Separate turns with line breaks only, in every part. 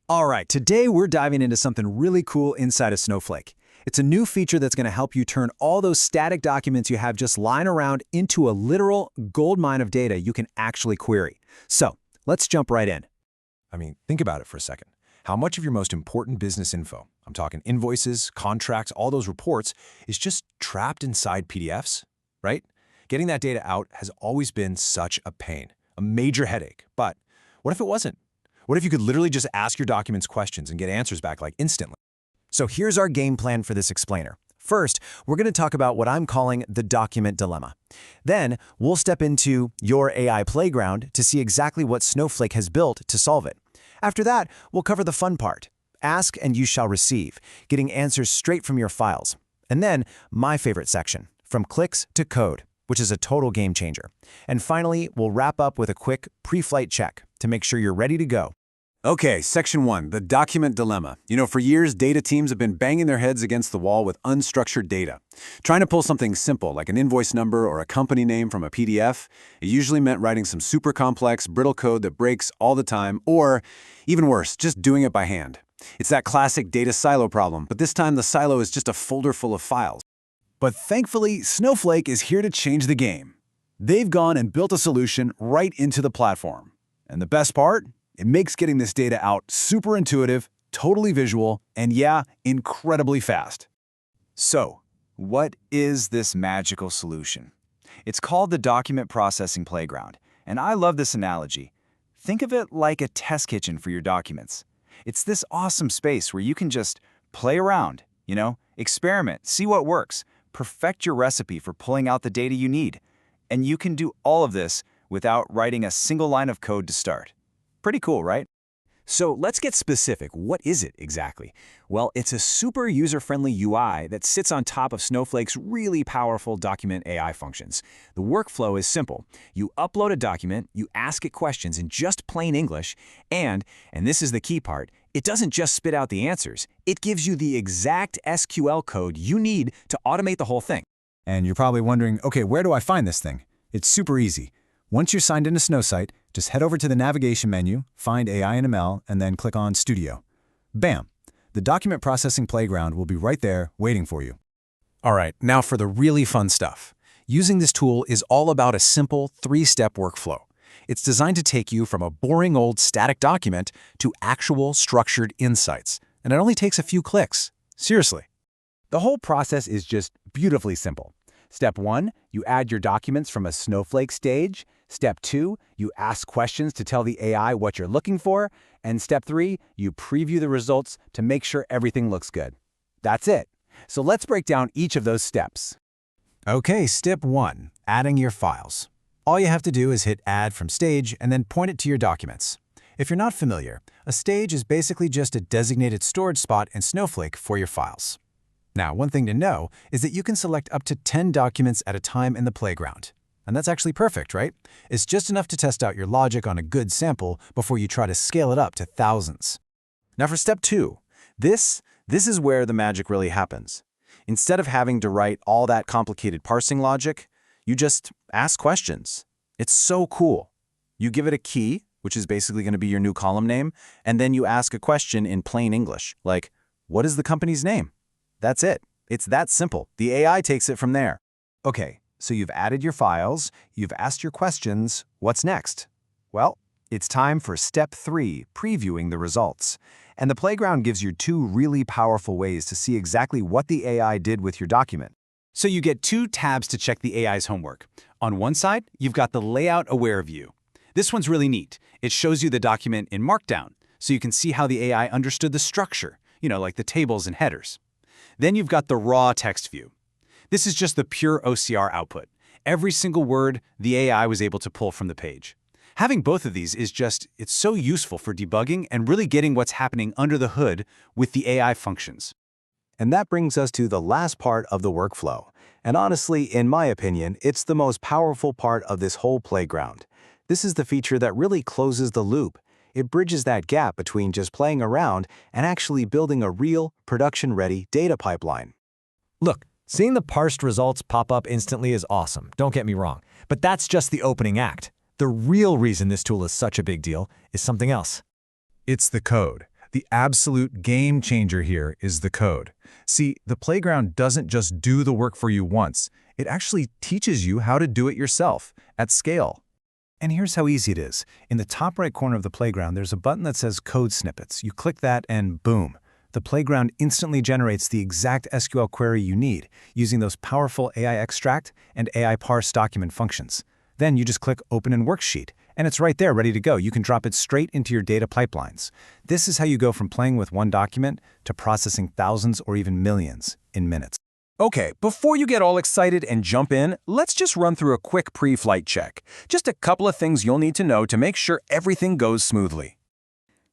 All right, today we're diving into something really cool inside of Snowflake. It's a new feature that's going to help you turn all those static documents you have just lying around into a literal gold mine of data you can actually query. So let's jump right in.
Think about it for a second. How much of your most important business info, I'm talking invoices, contracts, all those reports, is just trapped inside PDFs, right? Getting that data out has always been such a pain, a major headache. But what if it wasn't? What if you could literally just ask your documents questions and get answers back like instantly?
So here's our game plan for this explainer. First, we're going to talk about what I'm calling the document dilemma. Then, we'll step into your AI playground to see exactly what Snowflake has built to solve it. After that, we'll cover the fun part. Ask and you shall receive, getting answers straight from your files. And then, my favorite section, from clicks to code, which is a total game changer. And finally, we'll wrap up with a quick pre-flight check to make sure you're ready to go.
Okay, Section 1, the document dilemma. For years, data teams have been banging their heads against the wall with unstructured data. Trying to pull something simple, like an invoice number or a company name from a PDF, it usually meant writing some super complex, brittle code that breaks all the time, or, even worse, just doing it by hand. It's that classic data silo problem, but this time the silo is just a folder full of files. But thankfully, Snowflake is here to change the game. They've gone and built a solution right into the platform. And the best part? It makes getting this data out super intuitive, totally visual, and yeah, incredibly fast.
So, what is this magical solution? It's called the Document Processing Playground, and I love this analogy. Think of it like a test kitchen for your documents. It's this awesome space where you can just play around, experiment, see what works, perfect your recipe for pulling out the data you need. And you can do all of this without writing a single line of code to start. Pretty cool, right?
So let's get specific. What is it exactly? Well, it's a super user-friendly UI that sits on top of Snowflake's really powerful document AI functions. The workflow is simple. You upload a document, you ask it questions in just plain English, and this is the key part, it doesn't just spit out the answers. It gives you the exact SQL code you need to automate the whole thing.
And you're probably wondering, okay, where do I find this thing? It's super easy. Once you're signed into Snowsite, just head over to the navigation menu, find AI and ML, and then click on Studio. Bam! The document processing playground will be right there waiting for you.
All right, now for the really fun stuff. Using this tool is all about a simple 3-step workflow. It's designed to take you from a boring old static document to actual structured insights, and it only takes a few clicks. Seriously.
The whole process is just beautifully simple. Step 1, you add your documents from a Snowflake stage. Step 2, you ask questions to tell the AI what you're looking for. And Step 3, you preview the results to make sure everything looks good. That's it. So let's break down each of those steps.
Okay, step 1, adding your files. All you have to do is hit Add from Stage and then point it to your documents. If you're not familiar, a stage is basically just a designated storage spot in Snowflake for your files. Now, one thing to know is that you can select up to 10 documents at a time in the playground. And that's actually perfect, right? It's just enough to test out your logic on a good sample before you try to scale it up to thousands.
Now for step 2, this is where the magic really happens. Instead of having to write all that complicated parsing logic, you just ask questions. It's so cool. You give it a key, which is basically going to be your new column name, and then you ask a question in plain English, like, what is the company's name? That's it. It's that simple. The AI takes it from there.
Okay, so you've added your files, you've asked your questions. What's next? Well, it's time for step 3, previewing the results. And the playground gives you 2 really powerful ways to see exactly what the AI did with your document.
So you get 2 tabs to check the AI's homework. On one side, you've got the Layout Aware view. This one's really neat. It shows you the document in Markdown, so you can see how the AI understood the structure, like the tables and headers. Then you've got the raw text view. This is just the pure OCR output. Every single word the AI was able to pull from the page. Having both of these it's so useful for debugging and really getting what's happening under the hood with the AI functions.
And that brings us to the last part of the workflow. And honestly, in my opinion, it's the most powerful part of this whole playground. This is the feature that really closes the loop. It bridges that gap between just playing around and actually building a real, production-ready data pipeline.
Look, seeing the parsed results pop up instantly is awesome, don't get me wrong. But that's just the opening act. The real reason this tool is such a big deal is something else.
It's the code. The absolute game changer here is the code. See, the playground doesn't just do the work for you once. It actually teaches you how to do it yourself, at scale.
And here's how easy it is. In the top right corner of the playground, there's a button that says Code Snippets. You click that and boom. The playground instantly generates the exact SQL query you need using those powerful AI extract and AI parse document functions. Then you just click Open in Worksheet, and it's right there ready to go. You can drop it straight into your data pipelines. This is how you go from playing with one document to processing thousands or even millions in minutes.
Okay, before you get all excited and jump in, let's just run through a quick pre-flight check. Just a couple of things you'll need to know to make sure everything goes smoothly.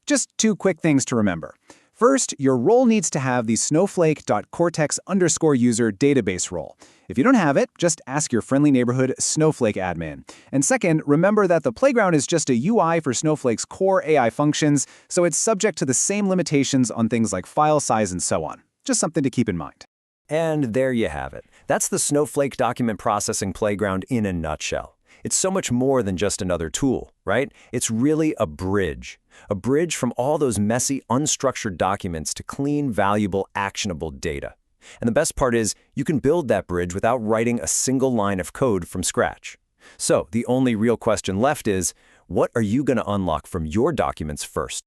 Just 2 quick things to remember. First, your role needs to have the snowflake.cortex_user database role. If you don't have it, just ask your friendly neighborhood Snowflake admin. And second, remember that the playground is just a UI for Snowflake's core AI functions, so it's subject to the same limitations on things like file size and so on. Just something to keep in mind.
And there you have it. That's the Snowflake document processing playground in a nutshell. It's so much more than just another tool, right? It's really a bridge. A bridge from all those messy, unstructured documents to clean, valuable, actionable data. And the best part is, you can build that bridge without writing a single line of code from scratch. So, the only real question left is, what are you going to unlock from your documents first?